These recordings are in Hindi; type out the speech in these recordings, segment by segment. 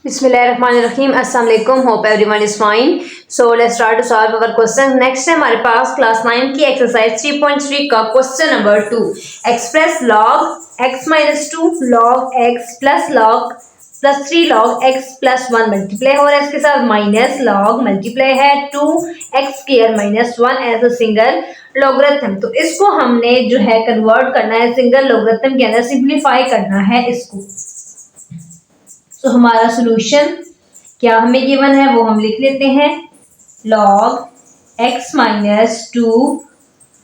Bismillahirrahmanirrahim. Assalamu alaikum. Hope everyone is fine. So let's start to solve our question. Next है हमारे पास क्लास 9 की एक्सरसाइज 3.3 का question number 2. Express log x minus 2 log x plus 3 log x plus 1 multiply हो रहा है इसके साथ माइनस log मल्टीप्लाई है 2x square minus 1 as a single logarithm. तो इसको हमने जो है कन्वर्ट करना है सिंगल लॉगरिथम के अंदर, सिंप्लीफाई करना है इसको. तो हमारा सोल्यूशन क्या हमें गिवन है वो हम लिख लेते हैं. log x minus 2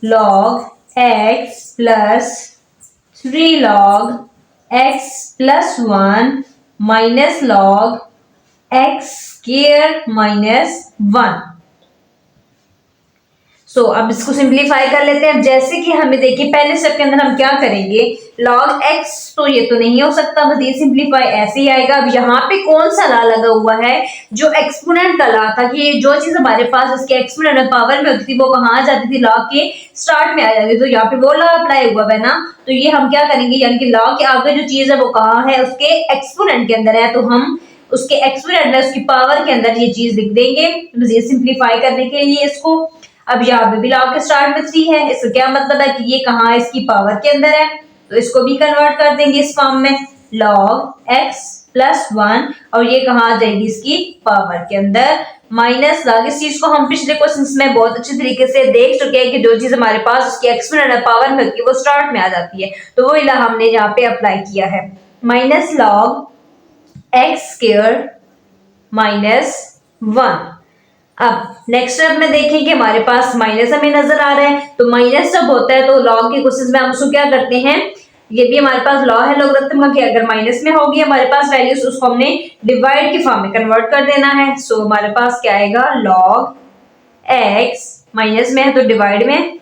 log x plus 3 log x plus 1 minus log x square minus 1. सो अब इसको सिंप्लीफाई कर लेते हैं. जैसे कि हमें देखिए पहले स्टेप के अंदर हम क्या करेंगे, log x तो ये तो नहीं हो सकता, बस ये सिंप्लीफाई ऐसे ही आएगा. अब यहाँ पे कौन सा ला लगा हुआ है, जो एक्सपोनेंट का ला था कि जो चीज हमारे पास उसके एक्सपोनेंट में पावर में होती थी वो कहाँ आ जाती थी, log के स्टार्ट में आ जाती थी. तो यहाँ पे वो ला अप्लाई हुआ है ना, तो ये हम क्या करेंगे, यानी कि log के आगे जो चीज है वो कहाँ है, उसके एक्सपोनेंट के अंदर है, तो हम उसके एक्सपोनेंट में उसकी पावर के अंदर ये चीज लिख देंगे. बस ये सिंप्लीफाई करने के लिए इसको. अब यहाँ पे भी log के स्टार्ट में 3 है, इसका क्या मतलब है कि ये कहाँ है, इसकी पावर के अंदर है, तो इसको भी कन्वर्ट कर देंगे इस फॉर्म में log x प्लस 1 और ये कहाँ आ जाएगी इसकी पावर के अंदर माइनस log. इस चीज को हम पिछले क्वेश्चंस में बहुत अच्छे तरीके से देख चुके हैं कि जो चीज हमारे पास उसकी एक्सपोनेंट पावर में होती है वो स्टार्ट में आ जाती है, तो वो इला हमने यहाँ पे अप्लाई किया है. Minus log x square minus 1. अब नेक्स्ट स्टेप में देखें कि हमारे पास माइनस हमें नजर आ रहा है, तो माइनस जब होता है तो लॉग के क्वेश्चन में हम उसको क्या करते हैं, ये भी हमारे पास लॉ है लॉगरिथम का कि अगर माइनस में होगी हमारे पास वैल्यूज उसको हमने डिवाइड के फॉर्म में कन्वर्ट कर देना है. सो हमारे पास क्या आएगा, लॉग x माइनस में है तो डिवाइड में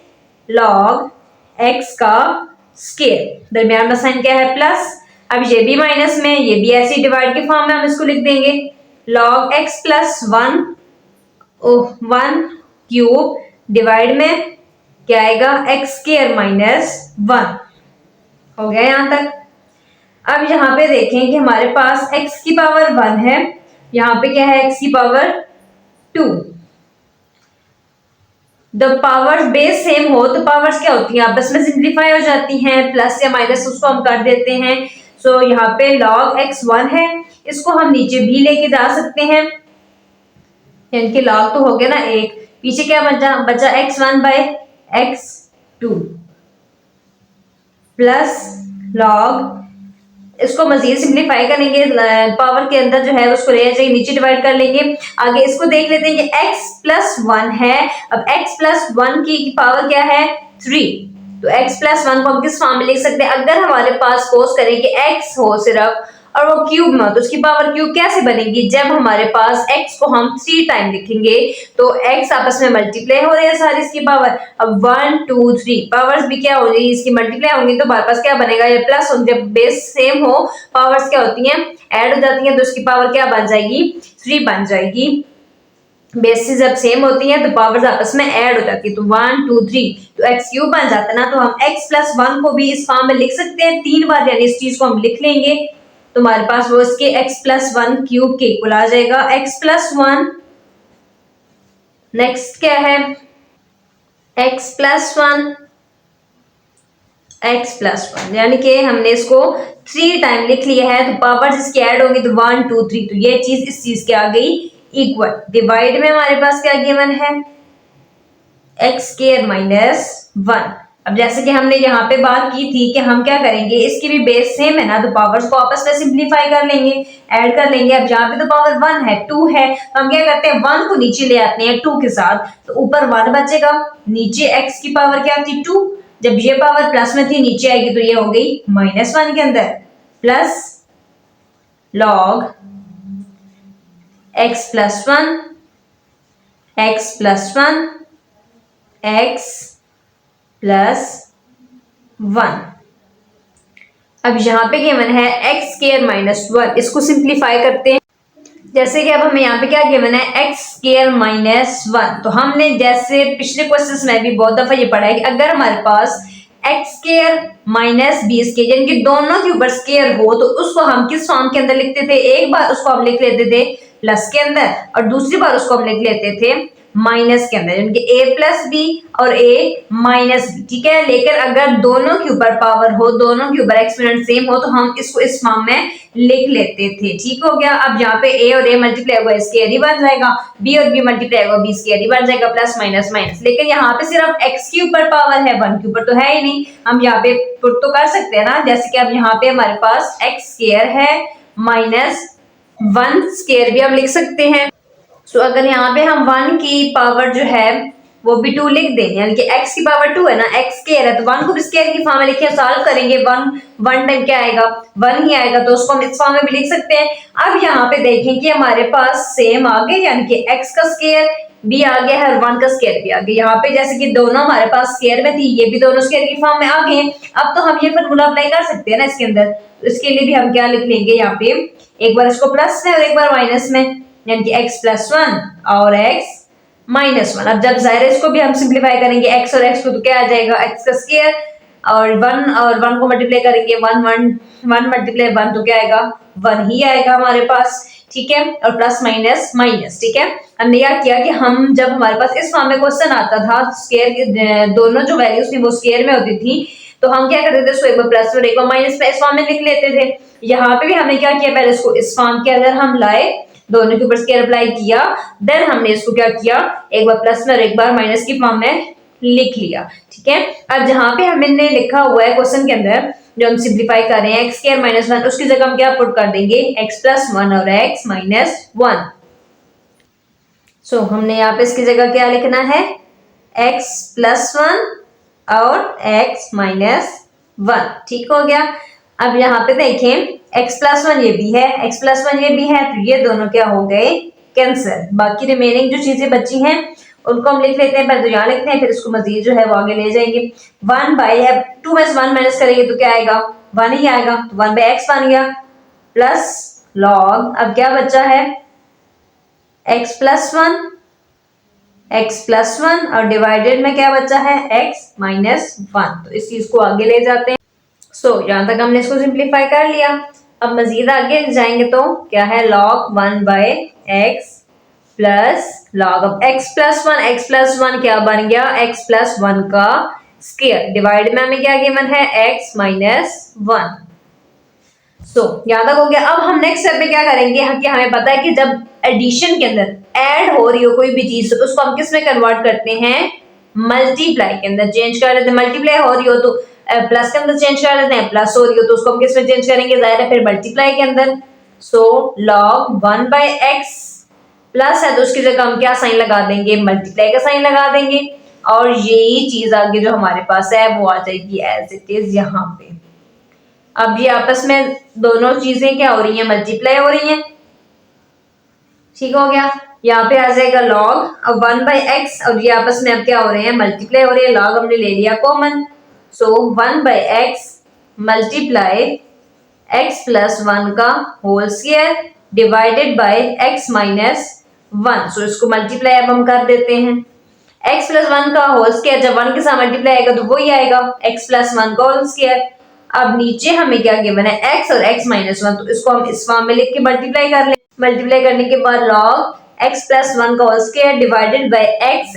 लॉग x का स्क्वायर, दरमियान में साइन क्या है प्लस. अब ये भी माइनस में, ये भी ऐसे डिवाइड के फॉर्म में हम इसको लिख देंगे log x plus 1 cube divide में क्या आएगा x स्क्वायर माइनस 1. हो गया यहां तक. अब यहाँ पे देखें कि हमारे पास x की पावर 1 है, यहाँ पे क्या है x की पावर 2. जब पावर्स बेस सेम हो तो पावर्स क्या होती हैं, आपस में सिंप्लीफाई हो जाती हैं, प्लस या माइनस उसको हम कर देते हैं. सो यहाँ पे log x 1 है, इसको हम नीचे भी लेके जा सकते हैं, यानी कि log तो हो गया ना 1, पीछे क्या बचा x1 bye x2 plus log, इसको मजीद सिंप्लीफाई करेंगे, पावर के अंदर जो है उसको ले जाएंगे नीचे डिवाइड कर लेंगे. आगे इसको देख लेते हैं कि x प्लस 1 है. अब x प्लस 1 की पावर क्या है 3, तो x प्लस 1 को हम किस फॉर्म में लिख सकते हैं, अगर हमारे पास सपोज करें कि x हो सिर्फ और वो क्यूब में, तो उसकी पावर क्यूब कैसे बनेगी, जब हमारे पास x को हम 3 टाइम लिखेंगे तो x आपस में मल्टीप्लाई हो रही है सारी इसकी पावर. अब 1 2 3 पावर्स भी क्या हो रही है इसकी मल्टीप्लाई होंगी, तो हमारे पास क्या बनेगा, ये प्लस. जब बेस सेम हो पावर्स क्या होती हैं ऐड हो जाती हैं, तो उसकी पावर क्या बन जाएगी 3 बन जाएगी. बेसिस जब सेम होती हैं तो पावर्स आपस में ऐड हो जाती है, तो 1 2 3 तो x क्यूब बन जाता है ना, तो हम x प्लस 1 को भी इस फॉर्म में लिख सकते हैं 3 बार, यानी इस चीज को हम लिख लेंगे तो हमारे पास वो इसके x प्लस 1 क्यूब के इक्वल आ जाएगा x प्लस 1. नेक्स्ट क्या है x प्लस 1 यानी कि हमने इसको 3 टाइम लिख लिया है, तो पावर्स इसकी ऐड होगी तो 1 2 3, तो ये चीज इस चीज के आ गई इक्वल. डिवाइड में हमारे पास क्या गिवन है x स्क्वायर माइनस 1. अब जैसे कि हमने यहाँ पे बात की थी कि हम क्या करेंगे, इसकी भी बेस सेम है ना, तो पावर्स को आपस में सिंप्लीफाई कर लेंगे, ऐड कर लेंगे. अब यहाँ पे तो पावर 1 है 2 है, तो हम क्या करते हैं 1 को नीचे ले आते हैं 2 के साथ, तो ऊपर 1 बचेगा, नीचे x की पावर क्या थी 2, जब ये पावर प्लस में थी नीचे आएगी तो ये हो गई माइनस 1 के अंदर, plus log x plus 1 x plus 1. अब यहाँ पे गिवन है x स्क्वायर माइनस 1, इसको सिंप्लीफाई करते हैं. जैसे कि अब हमें यहाँ पे क्या गिवन है x स्क्वायर माइनस 1, तो हमने जैसे पिछले क्वेश्चंस में भी बहुत दफा ये पढ़ा है कि अगर हमारे पास X square minus B square, यानी कि दोनों के ऊपर स्क्वायर हो तो उसको हम किस फॉर्म के अंदर लिखते थे, एक बार उसको हम लिख लेते थे प्लस के अंदर और दूसरी बार उसको हम लिख लेते थे माइनस के अंदर, यानी कि ए प्लस बी और ए माइनस बी। ठीक है, लेकिन अगर दोनों के ऊपर पावर हो, दोनों के ऊपर एक्सपोनेंट सेम हो तो हम इसको इस फॉर्म में लिख लेते थे। ठीक हो गया। अब यहाँ पे ए और ए मल्टीप्लाई होगा स्क्वायर ही बन जाएगा, बी और बी मल्टीप्लाई होगा बी स्क्वायर ही बन जाएगा, प्लस माइनस माइनस। लेकिन यहाँ पे सिर्फ एक्स के ऊपर पावर है, वन के ऊपर तो है ही नहीं। हम यहाँ पे पुट तो कर सकते हैं ना, जैसे कि अब यहाँ पे हमारे पास एक्स स्क्वायर है माइनस वन स्क्वायर भी हम लिख सकते हैं। सो अगर यहाँ पे हम वन की पावर जो है वो भी टू लिख दें, यानी कि x की पावर टू है ना, x स्क्वायर है तो वन को भी स्क्वायर की फॉर्म में लिखे, सॉल्व करेंगे वन वन टाइम क्या आएगा, वन ही आएगा, तो उसको हम इस फॉर्म में भी लिख सकते हैं। अब यहाँ पे देखें कि हमारे पास सेम आ गए, यानी कि x का स्क्वायर भी आ गया है और वन का स्क्वायर भी आ गया। यहाँ पे जैसे कि दोनों हमारे पास स्क्वायर में थी, ये भी दोनों स्क्वायर की फॉर्म में आ गए हैं। अब तो हम ये फॉर्मूला अप्लाई कर सकते हैं ना इसके अंदर, तो इसके लिए भी हम क्या लिख लेंगे, यहाँ पे एक बार इसको प्लस में और एक बार माइनस में, यानी कि x प्लस वन और x माइनस वन। अब जब जाहिर है इसको भी हम सिंप्लीफाई करेंगे x और x को, तो क्या आ जाएगा x का स्क्वायर और वन को मल्टीप्लाई करेंगे, one one one multiply one तो क्या आएगा, वन ही आएगा हमारे पास। ठीक है, और प्लस माइनस माइनस। ठीक है, हमने क्या किया कि हम जब हमारे पास इस फॉर्म में क्वेश्चन आता था, स्क्वायर के दोनों जो वैल्यूज थी वो स्क्वायर में होती थी, तो हम क्या करते थे, इसको एक बार प्लस और एक बार माइनस में इस फॉर्म में लिख लेते थे। यहाँ पे भी हमने क्या किया, पहले इसको इस फॉर्म के अंदर हम लाए, दोनों के ऊपर स्क्वायर अप्लाई किया, देन हमने इसको क्या किया, एक बार प्लस में और एक बार माइनस की फॉर्म में लिख लिया। ठीक है, अब जहां पे हमने लिखा हुआ है क्वेश्चन के अंदर जो हम सिंप्लीफाई कर रहे हैं एक्स स्क्वायर माइनस वन, उसकी जगह हम क्या पुट कर देंगे, एक्स प्लस वन और एक्स माइनस वन। सो हमने यहाँ पे इसकी जगह क्या लिखना है, एक्स प्लस वन और एक्स माइनस वन। ठीक हो गया। अब यहाँ पे देखें x प्लस वन ये भी है, x प्लस वन ये भी है, तो ये दोनों क्या हो गए, कैंसिल। बाकी रिमेनिंग जो चीजें बची हैं उनको हम लिख लेते हैं, पहले तो यहाँ लिखते हैं फिर इसको मजीद जो है वो आगे ले जाएंगे। वन बाई है, टू में से वन माइनस करेंगे तो क्या आएगा, वन ही आएगा, तो वन बाई एक्स बन गया प्लस लॉग, अब क्या बचा है x प्लस वन और डिवाइडेड में क्या बचा है x माइनस वन। तो इस चीज को आगे ले जाते हैं। सो यहाँ तक हमने इसको सिंप्लीफाई कर लिया। अब मजीद आगे जाएंगे तो क्या है, log one by x plus log, अब एक्स प्लस वन क्या बन गया, एक्स प्लस वन का स्क्वायर, डिवाइड में हमें क्या गिवन है, एक्स माइनस वन। सो यहाँ तक हो गया। अब हम नेक्स्ट स्टेप में क्या करेंगे कि हमें पता है कि जब एडिशन के अंदर ऐड हो रही हो कोई भी चीज तो उसको हम किस में कन्वर्ट करते हैं, मल्टीप्लाई के अंदर चेंज कर देते हैं। मल्टीप्लाई हो रही हो तो प्लस के अंदर चेंज कर देते हैं, प्लस हो रही हो तो उसको हम किस में चेंज करेंगे, जाहिर है फिर मल्टीप्लाई के अंदर। So log one by x plus है तो उसकी जगह हम क्या साइन लगा देंगे, मल्टीप्लाई का साइन लगा देंगे, और यही चीज आगे जो हमारे पास है वो आ जाएगी एज इट इज यहाँ पे। अब ये आपस में दोनों चीजें क्या हो रही हैं, मल्टीप्लाई हो रही हैं। ठीक हो गया। यहाँ पे आ जाएगा लॉग अब वन बाई एक्स और ये आपस में अब क्या हो रहे हैं, मल्टीप्लाई हो रहे हैं, लॉग हमने ले लिया कॉमन। So one by X multiply X plus one का whole square divided by X minus one. So इसको मल्टीप्लाई अब हम कर देते हैं, एक्स प्लस वन का होल स्क्वायर जब वन के साथ मल्टीप्लाई आएगा तो वही आएगा एक्स प्लस वन का होल स्क्वायर। अब नीचे हमें क्या गिवन है, x और x माइनस वन, तो इसको हम इस फॉर्म में लिख के मल्टीप्लाई कर लें। मल्टीप्लाई करने के बाद log x प्लस वन का whole square divided by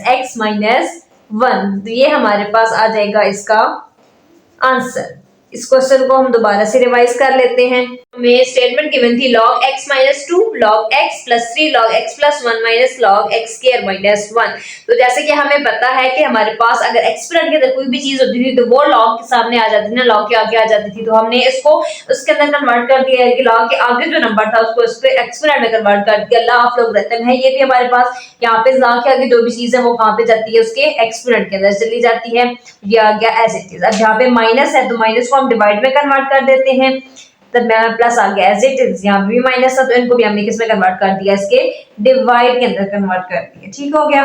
x minus one, तो ये हमारे पास आ जाएगा इसका आंसर। इस क्वेश्चन को हम दोबारा से रिवाइज कर लेते हैं। हमें स्टेटमेंट गिवन थी log x minus two log x plus three log x plus one minus log x square minus one. तो जैसे कि हमें पता है कि हमारे पास अगर एक्सपोनेंट के अंदर कोई भी चीज होती थी तो वो log के सामने आ जाती थी ना, log के आगे आ जाती थी, तो हमने इसको उसके अंदर कन्वर्ट कर दिया है कि log के आगे जो नंबर था उसको इसको एक्सपोनेंट में कन्वर्ट कर दिया। ला ऑफ लॉगरिथम है ये भी हमारे पास, यहाँ पे log के आगे जो भी चीज है वो कहाँ पे जाती है, उसके एक्सपोनेंट के अंदर चली जाती है। ये आ गया एज इट इज। अब यहाँ पे माइनस है तो माइनस को हम डिवाइड में कन्वर्ट कर देते हैं, तब प्लस आ गया एज इट इज। यहाँ भी माइनस था तो इनको भी हमने किसमें कन्वर्ट कर दिया, इसके डिवाइड के अंदर कन्वर्ट कर दिया। ठीक हो गया।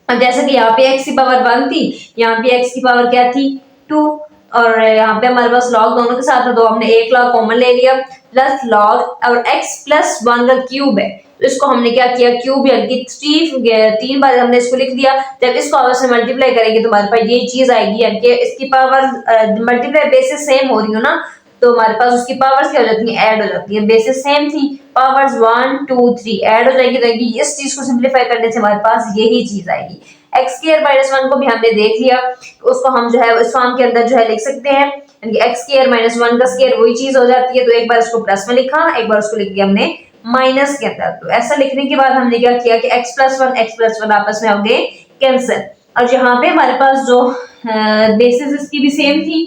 अब जैसे कि यहाँ पे x की पावर वन थी, यहाँ पे x की पावर क्या थी, टू, और यहाँ पे हमारे पास लॉग दोनों के साथ है तो हमने एक लॉग कॉमन ले लिया प्लस लॉग और x प्लस 1 का क्यूब है तो इसको हमने क्या किया क्यूब यानी कि तीन बार हमने इसको लिख दिया। जब इसको आपस में मल्टीप्लाई करेंगे तो हमारे पास ये चीज आएगी यानी कि इसकी पावर मल्टीप्लाई बेसिस सेम हो रही हो ना तो हमारे पास उसकी पावर्स क्या हो जाती है ऐड हो जाती है। बेसिस सेम थी पावर्स 1 2 3 ऐड हो जाएगी तो इस चीज को सिंप्लीफाई करने से हमारे पास यही चीज आएगी। एक्स स्क्वायर माइनस 1 को भी हमने देख लिया उसको हम जो है इस फॉर्म के अंदर जो है लिख सकते हैं यानी कि एक्स स्क्वायर माइनस 1 का स्क्वायर वही चीज हो जाती है। तो एक बार इसको प्लस में लिखा एक बार उसको लिख दिया हमने माइनस के अंदर। तो ऐसा लिखने के बाद हमने क्या किया कि x प्लस 1 आपस में हो गए कैंसिल और यहाँ पे हमारे पास जो बेसिस इसकी भी सेम थी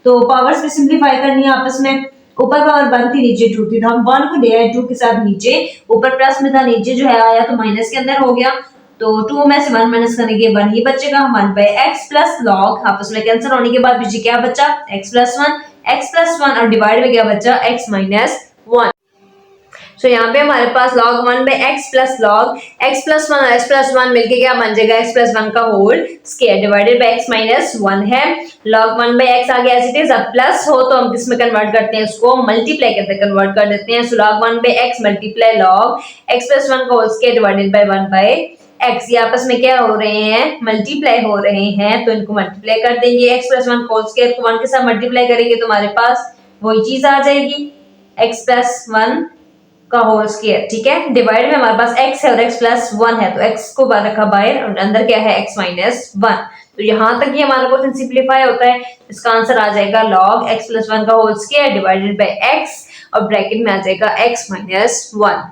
तो पावर्स भी सिंप्लीफाई करनी है आपस में। ऊपर पावर 1 थी नीचे 2 थी तो हम 1 को ले आए 2 के साथ नीचे ऊपर प्लस में था नीचे जो है आया तो माइनस के अंदर हो गया तो 2 में से 1 माइनस करने के 1 ही बचेगा 1 बाय x प्लस लॉग आपस में कैंसिल होने के बाद पीछे क्या बचा x प्लस 1 और डिवाइड में क्या बचा x माइनस 1। तो यहाँ पे हमारे पास log 1 by x plus log x plus 1 और x प्लस 1 मिलके क्या बन जाएगा x प्लस 1 का whole square divided by x minus 1 है। log 1 बाय x आ गया एज इट इज। अब प्लस हो तो हम किस में कन्वर्ट करते हैं उसको मल्टीप्लाई के अंदर कन्वर्ट कर देते हैं। So log 1 by x multiply log x plus 1 का whole square divided by 1 by x ये आपस में क्या हो रहे हैं मल्टीप्लाई हो रहे हैं तो इनको मल्टीप्लाई कर देंगे। x प्लस 1 होल स्क्वायर को 1 के साथ मल्टीप्लाई करेंगे तो हमारे पास वही चीज आ जाएगी x प्लस 1 का होल स्क्वायर। ठीक है डिवाइड में हमारे पास x है और x प्लस 1 है तो x को बाहर रखा बाहर और अंदर क्या है x माइनस 1। तो यहाँ तक ये हमारा क्वेश्चन सिंप्लीफाई होता है। इसका आंसर आ जाएगा log x प्लस 1 का whole square divided by x और ब्रैकेट में आ जाएगा x माइनस 1।